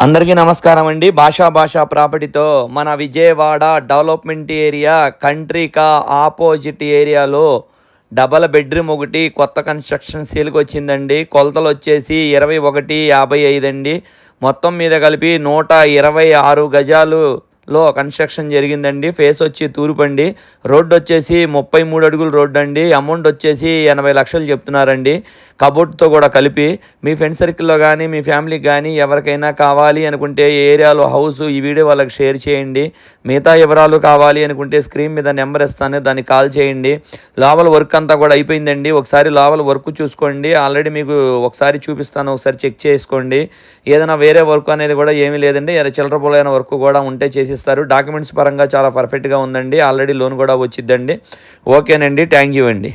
అందరికీ నమస్కారం అండి. భాషా ప్రాపర్టీతో మన విజయవాడ డెవలప్మెంట్ ఏరియా కంట్రీకా ఆపోజిట్ ఏరియాలో డబల్ బెడ్రూమ్ ఒకటి కొత్త కన్స్ట్రక్షన్ సేల్కి వచ్చిందండి. కొలతలు వచ్చేసి 21:55 అండి. మొత్తం మీద కలిపి 126 గజాలు కన్స్ట్రక్షన్ జరిగిందండి. ఫేస్ వచ్చి తూర్పండి. రోడ్డు వచ్చేసి 33 అడుగుల రోడ్డు అండి. అమౌంట్ వచ్చేసి 80 లక్షలు చెప్తున్నారండి, కబోర్డ్తో కూడా కలిపి. మీ ఫ్రెండ్ సర్కిల్లో కానీ మీ ఫ్యామిలీకి కానీ ఎవరికైనా కావాలి అనుకుంటే ఈ ఏరియాలో హౌస్ ఈ వీడియో వాళ్ళకి షేర్ చేయండి. మిగతా వివరాలు కావాలి అనుకుంటే స్క్రీన్ మీద నెంబర్ ఇస్తాను, దాన్ని కాల్ చేయండి. లోపల వర్క్ అంతా కూడా అయిపోయిందండి. ఒకసారి లోపల వర్క్ చూసుకోండి. ఆల్రెడీ మీకు ఒకసారి చూపిస్తాను, ఒకసారి చెక్ చేసుకోండి. ఏదైనా వేరే వర్క్ అనేది కూడా ఏమీ లేదండి. చిల్లర పొలైన వర్క్ కూడా ఉంటే చేసిస్తారు. డాక్యుమెంట్స్ పరంగా చాలా పర్ఫెక్ట్గా ఉందండి. ఆల్రెడీ లోన్ కూడా వచ్చిద్దండి. ఓకేనండి, థ్యాంక్ యూ అండి.